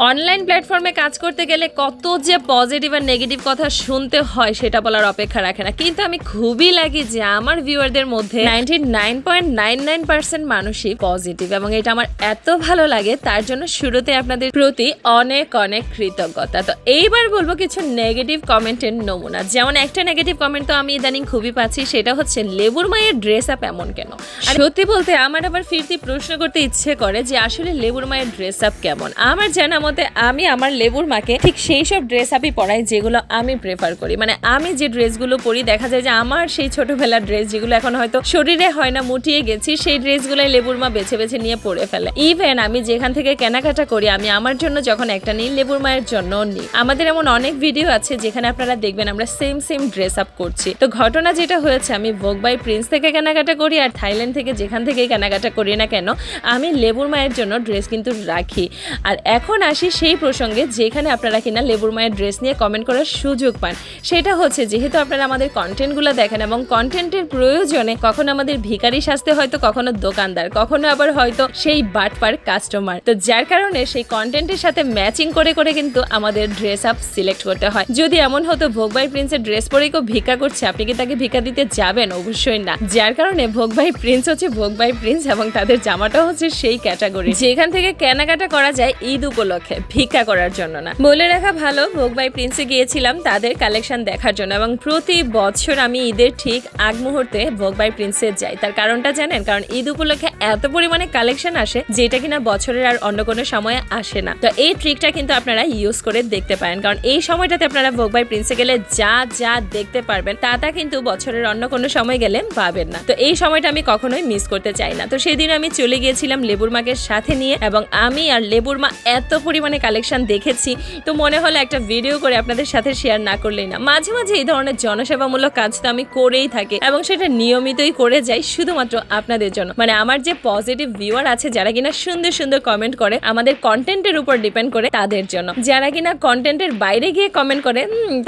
Online প্ল্যাটফর্মে কাজ করতে গেলে কত যে পজিটিভ আর নেগেটিভ কথা শুনতে হয় সেটা বলার অপেক্ষা রাখে না, কিন্তু আমি খুবই লাগি যে আমার ভিউয়ারদের মধ্যে 99.99% মানুষই পজিটিভ, এবং এটা আমার এত ভালো লাগে। তার জন্য শুরুতে আপনাদের প্রতি অনেক অনেক কৃতজ্ঞতা। তো এইবার বলবো কিছু নেগেটিভ কমেন্টের নমুনা। যেমন একটা নেগেটিভ কমেন্ট তো আমি ইদানিং খুবই পাচ্ছি, সেটা হচ্ছে লেবুর মায়ের ড্রেস আপ এমন কেন। আর সত্যি বলতে আমার আবার ফিরতি প্রশ্ন করতে ইচ্ছে করে যে আসলে লেবুর মায়ের ড্রেস আপ কেমন। আমার জানা মতে আমি আমার লেবুর মাকে ঠিক সেই সব ড্রেস আপই পরাই যেগুলো আমি প্রেফার করি। মানে আমি যে ড্রেসগুলো পরি দেখা যায় যে আমার সেই ছোটবেলার ড্রেস যেগুলো এখন হয়তো শরীরে হয় না, মুটিয়ে গেছি, সেই ড্রেসগুলোই লেবুর মা বেছে বেছে নিয়ে পরে ফেলে। ইভেন আমি যেখান থেকে কেনাকাটা করি আমি আমার জন্য যখন একটা নিই লেবুর মায়ের জন্য নিই। আমাদের এমন অনেক ভিডিও আছে যেখানে আপনারা দেখবেন আমরা সেম ড্রেস আপ করছি। তো ঘটনা যেটা হয়েছে, আমি ভোগ বাই প্রিন্স থেকে কেনাকাটা করি আর থাইল্যান্ড থেকে যেখান থেকেই কেনাকাটা করি না কেন আমি লেবুর মায়ের জন্য ড্রেস কিন্তু রাখি। আর এখন আসি সেই প্রসঙ্গে যেখানে আপনারা কিনা লেবুর মায়ের ড্রেস নিয়ে কমেন্ট করার সুযোগ পান। সেটা হচ্ছে যেহেতু আপনারা আমাদের কন্টেন্টগুলো দেখেন এবং কন্টেন্টের প্রয়োজনে কখনো আমাদের ভিখারি সাজতে হয়তো, কখনো দোকানদার, কখনো আবার হয়তো সেই বাটপার কাস্টমার। তো যার কারণে সেই কন্টেন্টের সাথে ম্যাচিং করে করে কিন্তু আমাদের ড্রেস আপ সিলেক্ট করতে হয়। যদি এমন হতো ভোগ বাই প্রিন্সের ড্রেস পরেই কেউ ভিক্ষা করছে, আপনি কি তাকে ভিক্ষা দিতে যাবেন? অবশ্যই না। যার কারণে ভোগ বাই প্রিন্স হচ্ছে ভোগ বাই প্রিন্স এবং তাদের জামাটাও হচ্ছে সেই ক্যাটাগরি যেখান থেকে কেনাকাটা করা যায় ঈদ উপলক্ষে, ভিক্ষা করার জন্য না। বলে রাখা ভালো, ভোগ বাই প্রিন্সে গিয়েছিলাম তাদের কালেকশন দেখার জন্য, এবং প্রতি বছর আমি ঈদের ঠিক আগ মুহূর্তে ভোগ বাই প্রিন্সে যাই। তার কারণটা জানেন? কারণ ঈদ উপলক্ষে এত পরিমাণে কালেকশন আসে যেটা কিনা বছরের আর অন্য কোনো সময়ে আসে না। তো এই ট্রিকটা কিন্তু আপনারা ইউজ করে দেখতে পারেন, কারণ এই সময়টাতে আপনারা ভোগ বাই প্রিন্সে গেলে যা যা দেখতে পারবেন তা কিন্তু বছরের অন্য কোনো সময় গেলে পাবেন না। তো এই সময়টা আমি কখনোই মিস করতে চাই না। তো সেদিন আমি চলে গিয়েছিলাম লেবুর মাকে সাথে নিয়ে, এবং আমি আর লেবুর মা এত পরিমাণে কালেকশন দেখেছি তো মনে হলো একটা ভিডিও করে আপনাদের সাথে শেয়ার না করলেই না। মাঝে মাঝে এই ধরনের জনসেবামূলক কাজ তো আমি করেই থাকি এবং সেটা নিয়মিতই করে যাই শুধুমাত্র আপনাদের জন্য। মানে আমার যে পজিটিভ ভিউয়ার আছে যারা কিনা সুন্দর সুন্দর কমেন্ট করে আমাদের কন্টেন্টের উপর ডিপেন্ড করে তাদের জন্য। যারা কিনা কন্টেন্টের বাইরে গিয়ে কমেন্ট করে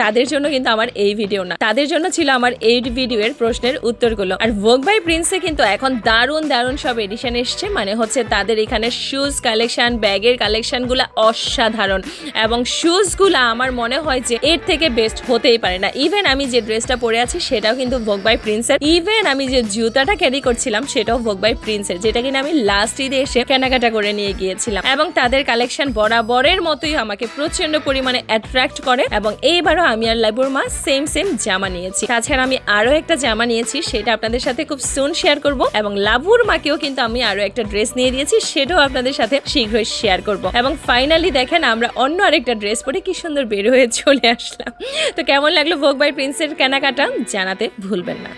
তাদের জন্য কিন্তু আমার এই ভিডিও না, তাদের জন্য ছিল আমার এই ভিডিওর প্রশ্নের উত্তরগুলো। আর ভোগ বাই প্রিন্সে কিন্তু এখন দারুণ দারুণ সব এডিশন এসছে। মানে হচ্ছে তাদের এখানে শুজ কালেকশন, ব্যাগের কালেকশন গুলা অসাধারণ, এবং শুজ গুলা আমার মনে হয় যে এর থেকে বেস্ট হতেই পারে না। ইভেন আমি যে ড্রেসটা পরে আছি সেটাও কিন্তু ভোগ বাই প্রিন্সের। ইভেন আমি যে জুতাটা ক্যারি করছিলাম সেটাও ভোগ বাই প্রিন্সের, যেটা কিনা আমি লাস্ট ঈদে এসে কেনাকাটা করে নিয়ে গিয়েছিলাম। এবং তাদের কালেকশন বরাবরের মতোই আমাকে প্রচন্ড পরিমাণে অ্যাট্রাক্ট করে, এবং এইবারও আমি আর লেবুর মা সেম জামা নিয়েছি। তাছাড়া আমি আরো একটা জামা নিয়েছি, সেটা আপনাদের সাথে খুব সুন শেয়ার করব, এবং লাবুর মাকেও কিন্তু আমি আরো একটা ড্রেস নিয়ে দিয়েছি, সেটাও আপনাদের সাথে শীঘ্রই শেয়ার করব। এবং ফাইনালি দেখেন আমরা অন্য আরেকটা ড্রেস পরে কি সুন্দর বের হয়ে চলে আসলাম। তো কেমন লাগলো ভোগ বাই প্রিন্সের কেনাকাটা জানাতে ভুলবেন না।